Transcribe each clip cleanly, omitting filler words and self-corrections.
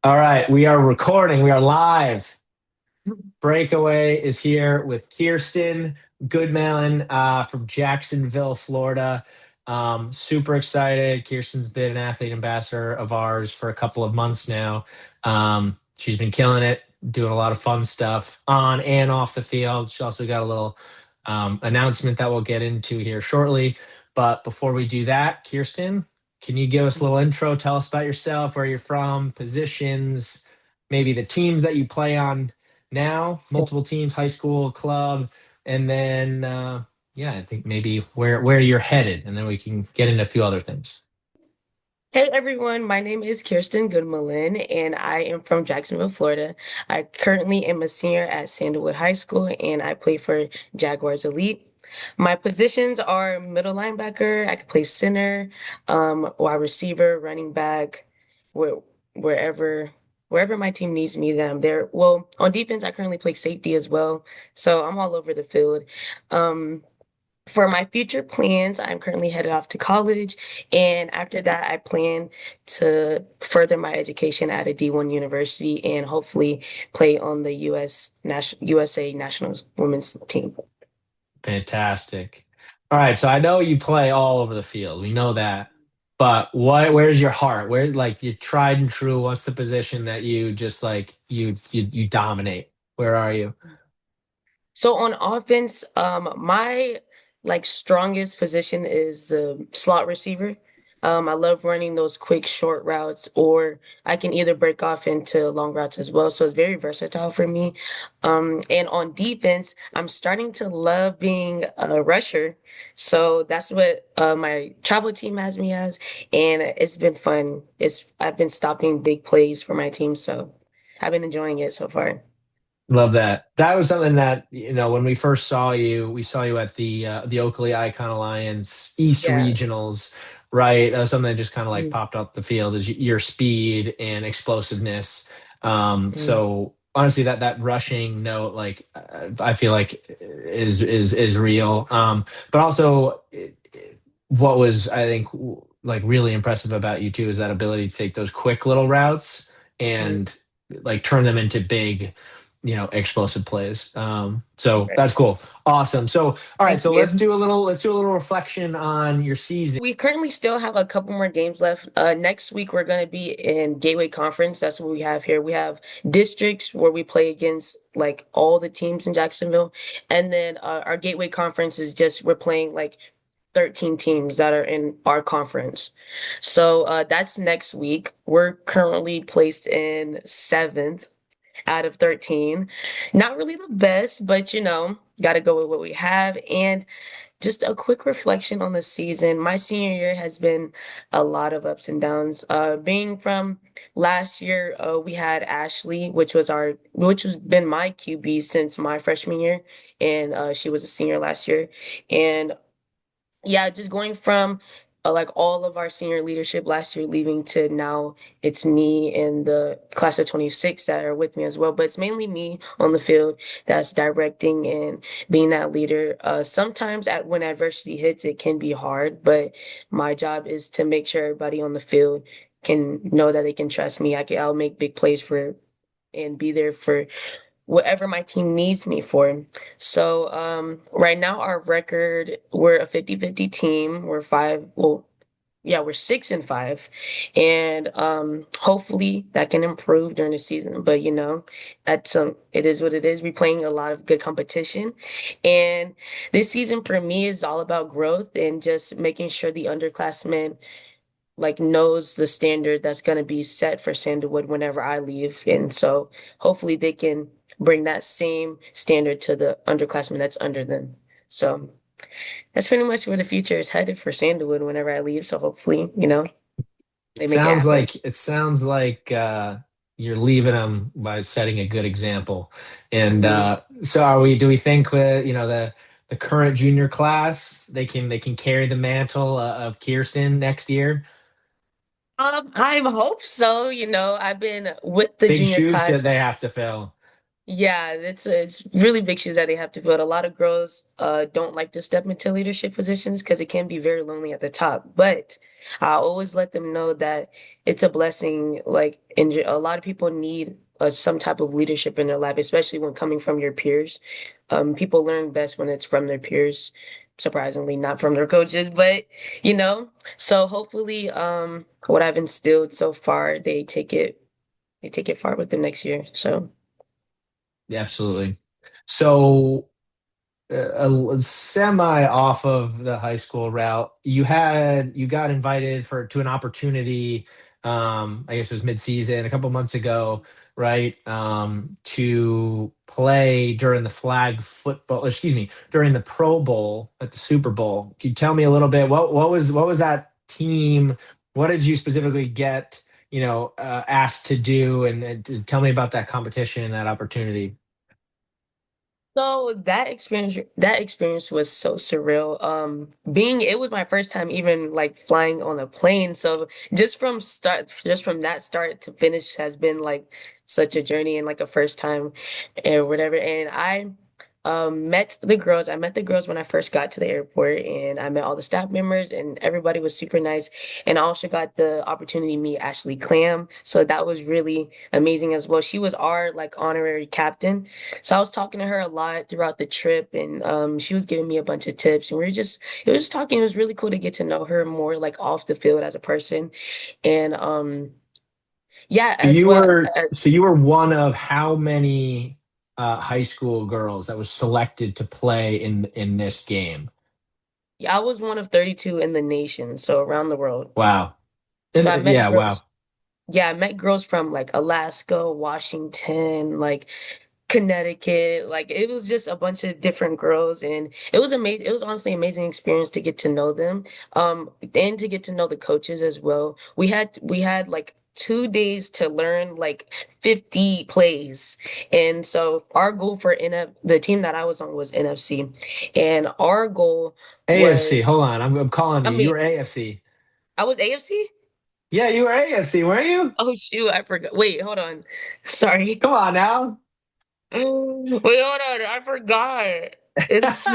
All right, we are recording. We are live. Breakaway is here with Kirsten Gudmalin from Jacksonville, Florida. Super excited. Kirsten's been an athlete ambassador of ours for a couple of months now. She's been killing it, doing a lot of fun stuff on and off the field. She also got a little announcement that we'll get into here shortly. But before we do that, Kirsten, can you give us a little intro? Tell us about yourself, where you're from, positions, maybe the teams that you play on now, multiple teams, high school, club, and then yeah, I think maybe where you're headed, and then we can get into a few other things. Hey everyone, my name is Kirsten Gudmalin and I am from Jacksonville, Florida. I currently am a senior at Sandalwood High School and I play for Jaguars Elite. My positions are middle linebacker, I can play center, wide receiver, running back, where, wherever wherever my team needs me, then I'm there. Well, on defense, I currently play safety as well, so I'm all over the field. Um, for my future plans, I'm currently headed off to college, and after that, I plan to further my education at a D1 university and hopefully play on the USA National Women's team. Fantastic. All right, so I know you play all over the field. We know that. But where's your heart? Where like your tried and true, what's the position that you just like you dominate? Where are you? So on offense, my strongest position is slot receiver. I love running those quick short routes, or I can either break off into long routes as well. So it's very versatile for me. And on defense, I'm starting to love being a rusher. So that's what my travel team has me as, and it's been fun. It's I've been stopping big plays for my team, so I've been enjoying it so far. Love that. That was something that, when we first saw you, we saw you at the Oakley Icon Alliance East Yeah. Regionals, right? That was something that just kind of like Mhm. popped up the field is your speed and explosiveness. Mhm. So honestly, that rushing note, like I feel like is real. But also, what was I think like really impressive about you too is that ability to take those quick little routes Mhm. and like turn them into big explosive plays. So Right. that's cool. Awesome. So, all right. Thank So you. let's do a little reflection on your season. We currently still have a couple more games left. Next week we're going to be in Gateway Conference. That's what we have here. We have districts where we play against like all the teams in Jacksonville, and then our Gateway Conference is just we're playing like 13 teams that are in our conference. So that's next week. We're currently placed in seventh out of 13. Not really the best, but got to go with what we have. And just a quick reflection on the season. My senior year has been a lot of ups and downs. Being from last year, we had Ashley, which has been my QB since my freshman year, and she was a senior last year. And yeah, just going from like all of our senior leadership last year leaving to now it's me and the class of 26 that are with me as well. But it's mainly me on the field that's directing and being that leader. Sometimes when adversity hits, it can be hard, but my job is to make sure everybody on the field can know that they can trust me. I'll make big plays for and be there for whatever my team needs me for. So right now our record, we're a 50-50 team. We're five, well, yeah, we're 6-5. And hopefully that can improve during the season. But that's it is what it is. We're playing a lot of good competition. And this season for me is all about growth and just making sure the underclassmen like knows the standard that's going to be set for Sandalwood whenever I leave. And so hopefully they can bring that same standard to the underclassmen that's under them. So that's pretty much where the future is headed for Sandalwood whenever I leave. So hopefully, they make it happen. It sounds like you're leaving them by setting a good example. And Mhm. so do we think with the current junior class they can carry the mantle of Kirsten next year? I hope so. I've been with the Big junior shoes that class. they have to fill. Yeah, it's really big shoes that they have to fill. A lot of girls don't like to step into leadership positions because it can be very lonely at the top. But I always let them know that it's a blessing. Like, and a lot of people need some type of leadership in their life, especially when coming from your peers. People learn best when it's from their peers. Surprisingly, not from their coaches, but you know. So hopefully, what I've instilled so far, they take it far with them next year. So. Yeah, absolutely. So a semi off of the high school route, you got invited for to an opportunity. I guess it was mid-season a couple months ago, right? To play during the flag football, excuse me, during the Pro Bowl at the Super Bowl. Can you tell me a little bit what was that team? What did you specifically get, asked to do, and to tell me about that competition, that opportunity? So that experience was so surreal. It was my first time even like flying on a plane. So just from that start to finish has been like such a journey and like a first time and whatever. And I met the girls when I first got to the airport, and I met all the staff members, and everybody was super nice. And I also got the opportunity to meet Ashley Clam. So that was really amazing as well. She was our like honorary captain. So I was talking to her a lot throughout the trip, and she was giving me a bunch of tips, and it was just talking. It was really cool to get to know her more, like off the field as a person, and yeah, So as well. you were one of how many high school girls that was selected to play in this game? I was one of 32 in the nation, so around the world. Wow. So I met Yeah, wow. girls. Yeah, I met girls from like Alaska, Washington, like Connecticut. Like it was just a bunch of different girls, and it was amazing. It was honestly an amazing experience to get to know them, and to get to know the coaches as well. We had like 2 days to learn like 50 plays, and so our goal for NF the team that I was on was NFC, and our goal AFC. was Hold on. I'm calling I you. You mean were AFC. I was AFC. Yeah, you were AFC, weren't you? Oh shoot, I forgot. Wait, hold on. Sorry. Come on now. Wait, hold on. I forgot. It's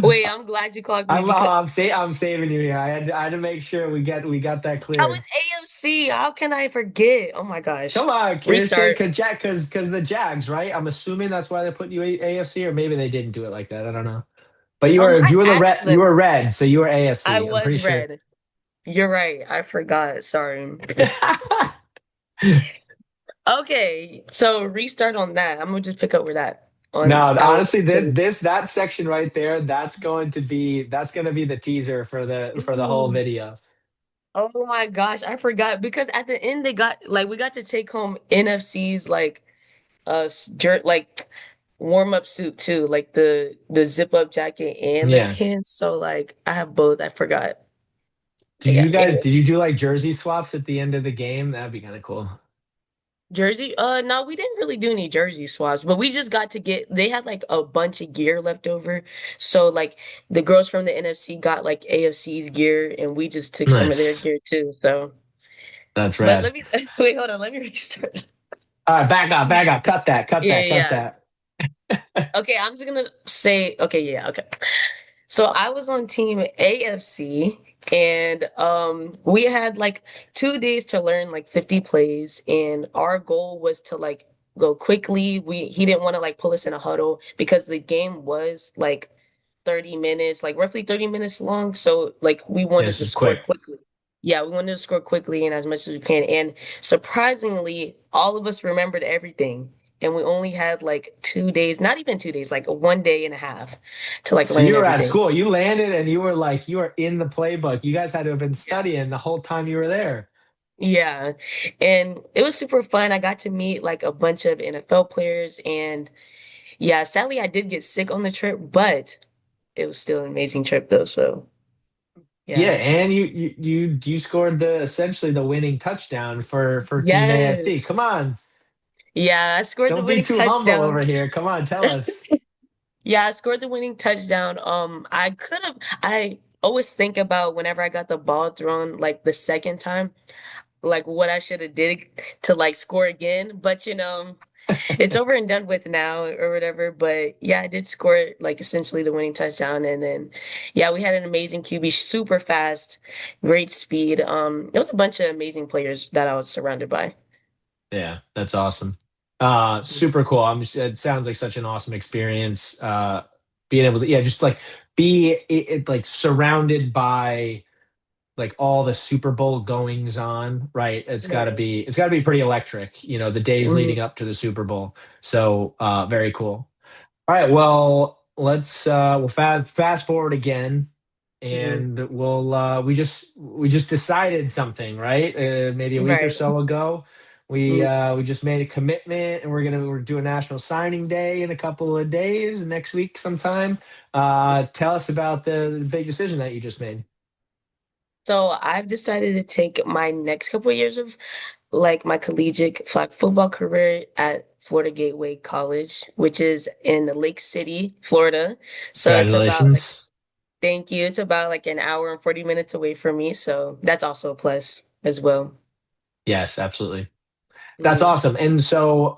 wait, I'm glad you clocked me because I'm saving you here. I had to make sure we got that I was cleared. AFC. How can I forget? Oh my gosh. Come on, Kirsten, Restart. because the Jags, right? I'm assuming that's why they put you AFC, or maybe they didn't do it like that. I don't know. But I you were the asked you them. were red, so you were I AFC. I'm was pretty sure. red. You're right. I forgot. Sorry. Okay, so restart on that. I'm gonna just pick up where that on No, how honestly, to. that section right there, that's going to be the teaser for the whole video. Oh my gosh, I forgot because at the end they got like we got to take home NFC's like like warm up suit too, like the zip up jacket and the Yeah. pants. So like I have both. I forgot. But yeah, Did anyways. you do like jersey swaps at the end of the game? That'd be kind of cool. Jersey, no, we didn't really do any jersey swaps, but we just got to they had like a bunch of gear left over. So like the girls from the NFC got like AFC's gear and we just took some of their Nice. gear too. So That's but rad. let me wait, hold on, let me restart. All right, back up. Yeah, Cut yeah. that. Okay, I'm just gonna say okay, yeah, okay. So I was on team AFC and we had like 2 days to learn like 50 plays and our goal was to like go quickly. He didn't want to like pull us in a huddle because the game was like 30 minutes, like roughly 30 minutes long. So like we Yeah, wanted this to is score quick. quickly. Yeah, we wanted to score quickly and as much as we can. And surprisingly, all of us remembered everything. And we only had like 2 days, not even 2 days, like 1 day and a half to like So learn you were at everything. school. You landed and you were in the playbook. You guys had to have been Yeah. studying the whole time you were there. Yeah. And it was super fun. I got to meet like a bunch of NFL players and yeah, sadly I did get sick on the trip, but it was still an amazing trip though. So Yeah, yeah. and you scored the essentially the winning touchdown for Team AFC. Yes. Come on. Yeah, I scored the Don't be winning too humble touchdown. over here. Come on, tell us. Yeah, I scored the winning touchdown. I always think about whenever I got the ball thrown like the second time, like what I should have did to like score again. But It's over and done with now or whatever. But yeah, I did score like essentially the winning touchdown. And then yeah, we had an amazing QB, super fast, great speed. It was a bunch of amazing players that I was surrounded by. Yeah, that's awesome. Super cool. It sounds like such an awesome experience. Being able to, yeah, just like be like surrounded by like all the Super Bowl goings on, right? Right. It's gotta be pretty electric, the days Mhm. leading up to the Super Bowl. So, very cool. All right, well, we'll fast forward again, Mhm. and we just decided something, right? Maybe a week or Right. so ago. Mhm. We just made a commitment, and we're doing National Signing Day in a couple of days, next week sometime. Tell us about the big decision that you just made. So I've decided to take my next couple of years of like my collegiate flag football career at Florida Gateway College, which is in Lake City, Florida. So it's about like, Congratulations. thank you. It's about like an hour and 40 minutes away from me. So that's also a plus as well. Yes, absolutely. That's Mhm. awesome. And so,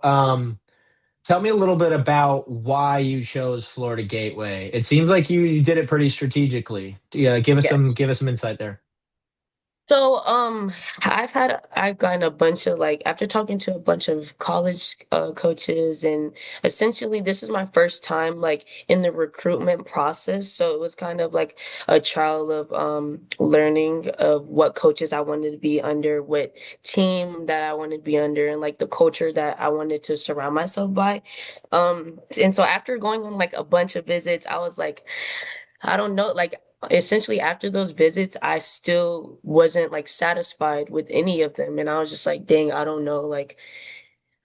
tell me a little bit about why you chose Florida Gateway. It seems like you did it pretty strategically. Yeah, Yes. give us some insight there. So, I've gotten a bunch of like after talking to a bunch of college coaches, and essentially this is my first time like in the recruitment process. So it was kind of like a trial of learning of what coaches I wanted to be under, what team that I wanted to be under, and like the culture that I wanted to surround myself by. And so after going on like a bunch of visits, I was like, I don't know, like essentially after those visits, I still wasn't like satisfied with any of them. And I was just like, dang, I don't know, like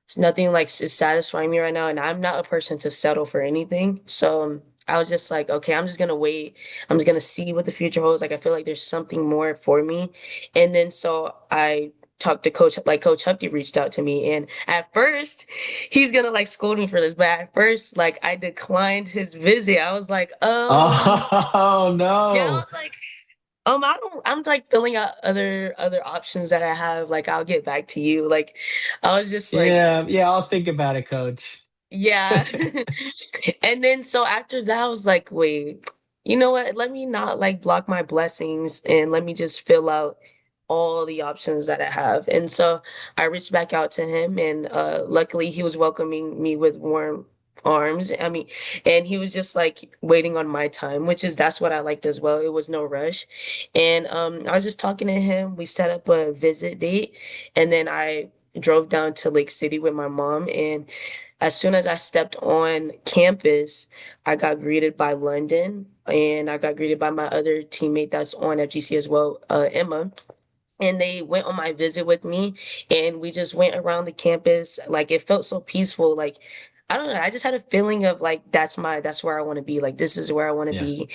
it's nothing like is satisfying me right now. And I'm not a person to settle for anything. So I was just like, okay, I'm just gonna wait. I'm just gonna see what the future holds. Like I feel like there's something more for me. And then so I talked to Coach, like Coach Hupke reached out to me. And at first, he's gonna like scold me for this, but at first, like I declined his visit. I was like, Oh yeah, I no. was like, I don't, I'm like filling out other options that I have. Like, I'll get back to you. Like, I was just like, Yeah, yeah, I'll think about it, coach. yeah. And then so after that, I was like, wait, you know what? Let me not like block my blessings and let me just fill out all the options that I have. And so I reached back out to him, and luckily he was welcoming me with warm arms. I mean, and he was just like waiting on my time, which is that's what I liked as well. It was no rush. And I was just talking to him. We set up a visit date, and then I drove down to Lake City with my mom. And as soon as I stepped on campus, I got greeted by London, and I got greeted by my other teammate that's on FGC as well, Emma. And they went on my visit with me, and we just went around the campus. Like it felt so peaceful. Like I don't know, I just had a feeling of like that's where I want to be. Like this is where I want to Yeah, be.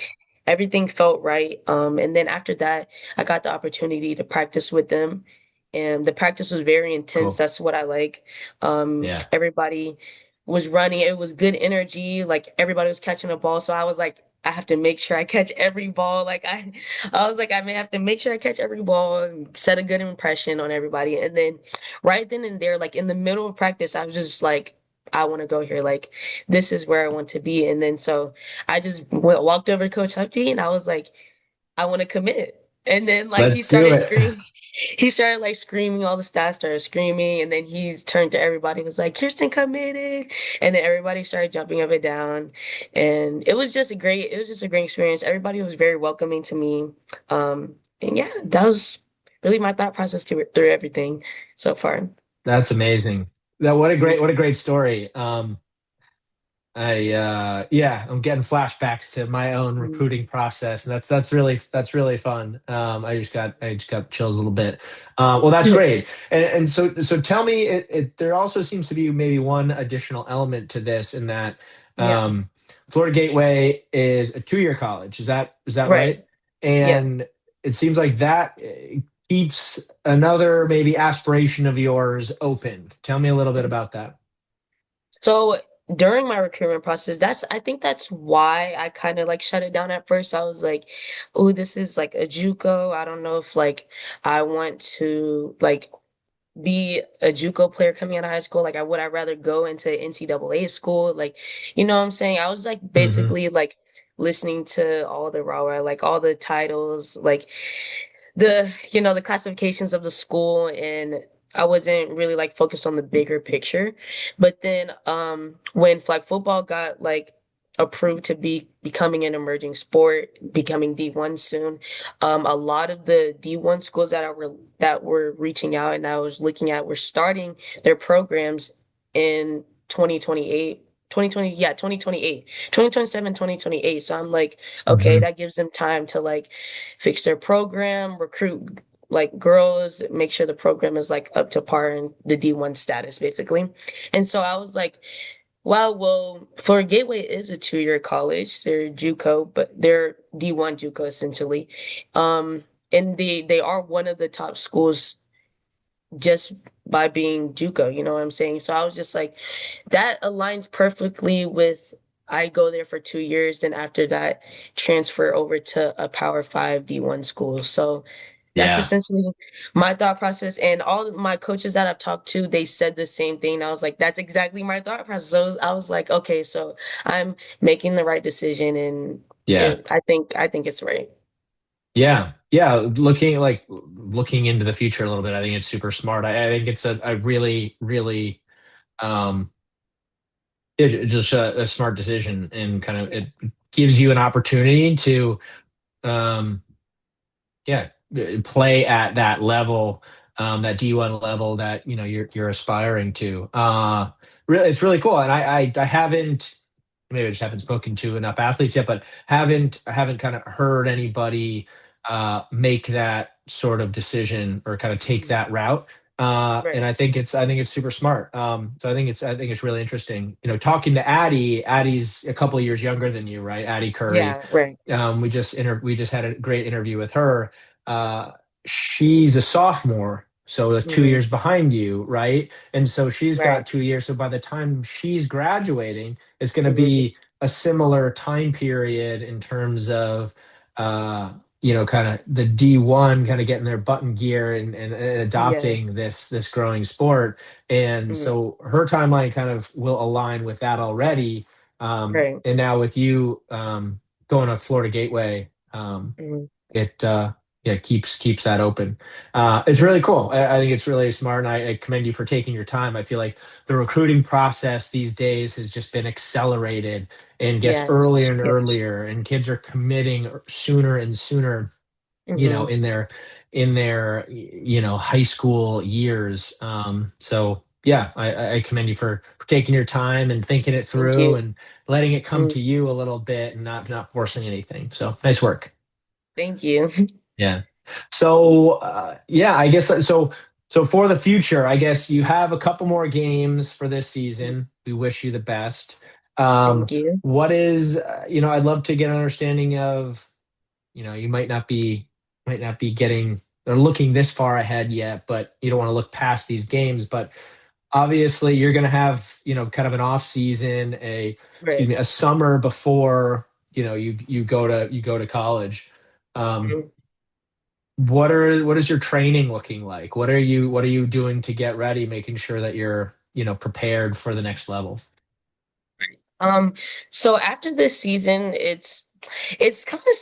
Everything felt right. And then after that, I got the opportunity to practice with them. And the practice was very intense. cool. That's what I like. Yeah. Everybody was running. It was good energy. Like everybody was catching a ball. So I was like, I have to make sure I catch every ball. I was like, I may have to make sure I catch every ball and set a good impression on everybody. And then right then and there, like in the middle of practice, I was just like, I want to go here. Like this is where I want to be. And then so I just walked over to Coach Hufty, and I was like, I want to commit. And then like he Let's do started it. screaming, he started like screaming, all the staff started screaming, and then he turned to everybody and was like, Kirsten committed. And then everybody started jumping up and down. And it was just a great experience. Everybody was very welcoming to me. And yeah, that was really my thought process through everything so far. That's amazing. What a great story. Yeah, I'm getting flashbacks to my own Mhm. recruiting process. And that's really fun. I just got chills a little bit. Well, that's great. And so tell me, there also seems to be maybe one additional element to this in that Yeah, um, Florida Gateway is a 2-year college. Is that right. right? Yeah. And it seems like that keeps another maybe aspiration of yours open. Tell me a little bit about that. So during my recruitment process, I think that's why I kind of like shut it down at first. I was like, oh, this is like a JUCO. I don't know if like I want to like be a JUCO player coming out of high school? Like, would I rather go into NCAA school? Like, you know what I'm saying? I was like Hmm. basically like listening to all the rah-rah, like all the titles, like the classifications of the school, and I wasn't really like focused on the bigger picture. But then when flag football got like approved to be becoming an emerging sport, becoming D1 soon, a lot of the D1 schools that were reaching out and I was looking at were starting their programs in 2028. 2020, yeah, 2028, 2027, 2028. So I'm like, okay, Hmm. that gives them time to like fix their program, recruit like girls, make sure the program is like up to par in the D1 status, basically. And so I was like, wow, well, Florida Gateway is a 2-year college. They're JUCO, but they're D1 JUCO essentially. And they are one of the top schools just by being JUCO, you know what I'm saying? So I was just like, that aligns perfectly with I go there for 2 years, and after that, transfer over to a Power Five D1 school. So that's Yeah. essentially my thought process. And all of my coaches that I've talked to, they said the same thing. I was like, that's exactly my thought process. So I was like, okay, so I'm making the right decision, and Yeah. I think it's right. Yeah. Yeah. Looking into the future a little bit, I think it's super smart. I think it's a really, really, um, just a smart decision, and kind of Yeah, it gives you an opportunity to, um, yeah, play at that level, that D1 level that you're aspiring to. Really, it's really cool. And I haven't, maybe I just haven't spoken to enough athletes yet, but haven't kind of heard anybody make that sort of decision or kind of take mhm, that route. And right. I think it's super smart. So I think it's really interesting. Talking to Addie's a couple of years younger than you, right? Addie Curry. Yeah, right. We just had a great interview with her. uh, she's a sophomore, so two Hmm. years behind you, right? And so she's Right. got 2 years. So by the time she's graduating, it's going to Hmm. be a similar time period in terms of, kind of the D1 kind of getting their button gear and Yeah. adopting this growing sport. And Hmm. so her timeline kind of will align with that already. Right. And now with you, going to Florida Gateway, Hmm. it yeah, keeps that open. It's really cool. I think it's really smart, and I commend you for taking your time. I feel like the recruiting process these days has just been accelerated and gets earlier Yes. and Yes. earlier, and kids are committing sooner and sooner, Hmm. in their high school years. So yeah, I commend you for taking your time and thinking it Thank through you. and letting it come Mm. to you a little bit, and not forcing anything. So nice work. Thank you. Yeah. So yeah, I guess so. So for the future, I guess you have a couple more games for this season. We wish you the best. Thank you. What is, I'd love to get an understanding of, you might not be getting or looking this far ahead yet, but you don't want to look past these games. But obviously, you're going to have, kind of an off season, Right. a summer before, you go to college. Um, Mhm. what is your training looking like? What are you doing to get ready, making sure that you're, prepared for the next level? Um, so after this season, it's kind of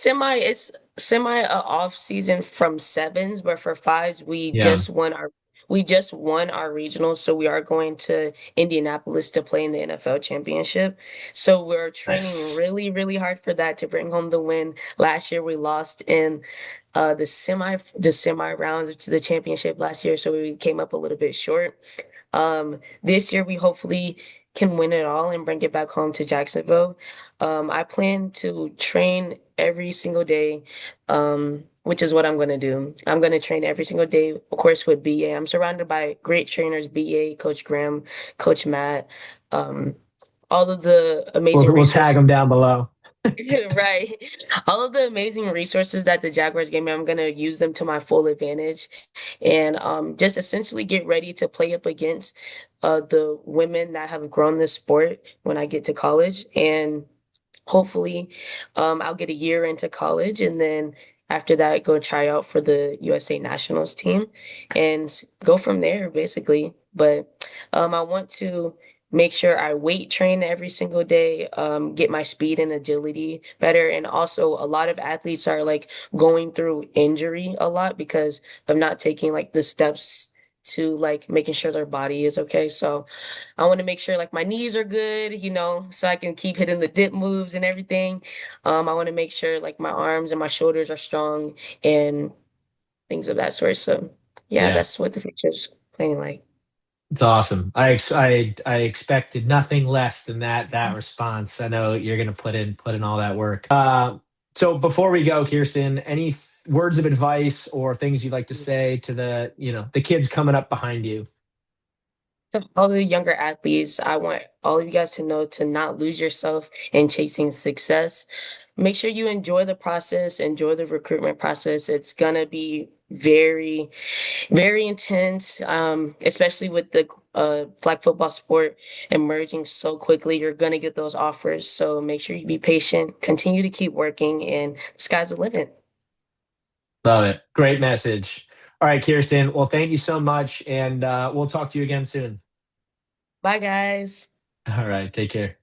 semi off season from sevens, but for fives, Yeah. we just won our regionals, so we are going to Indianapolis to play in the NFL championship. So we're training Nice. really, really hard for that to bring home the win. Last year we lost in the semi rounds to the championship last year, so we came up a little bit short. This year we hopefully can win it all and bring it back home to Jacksonville. I plan to train every single day, which is what I'm going to do. I'm going to train every single day, of course, with BA. I'm surrounded by great trainers, BA, Coach Graham, Coach Matt, um, all of the We'll amazing we'll tag resources. them down below. Right. All of the amazing resources that the Jaguars gave me, I'm going to use them to my full advantage and just essentially get ready to play up against the women that have grown this sport when I get to college. And hopefully, I'll get a year into college and then After that, go try out for the USA Nationals team and go from there, basically. But I want to make sure I weight train every single day, get my speed and agility better. And also, a lot of athletes are like going through injury a lot because of not taking like the steps to like making sure their body is okay. So I want to make sure like my knees are good, so I can keep hitting the dip moves and everything. I want to make sure like my arms and my shoulders are strong and things of that sort. So yeah, Yeah. that's what the future's playing like. It's awesome. I expected nothing less than that response. I know you're gonna put in all that work. So before we go, Kirsten, any words of advice or things you'd like to say to the kids coming up behind you? To all the younger athletes, I want all of you guys to know to not lose yourself in chasing success. Make sure you enjoy the process, enjoy the recruitment process. It's gonna be very, very intense, especially with the flag football sport emerging so quickly. You're gonna get those offers, so make sure you be patient, continue to keep working, and the sky's the limit. Love it. Great message. All right, Kirsten. Well, thank you so much, and we'll talk to you again soon. Bye, guys. All right, take care.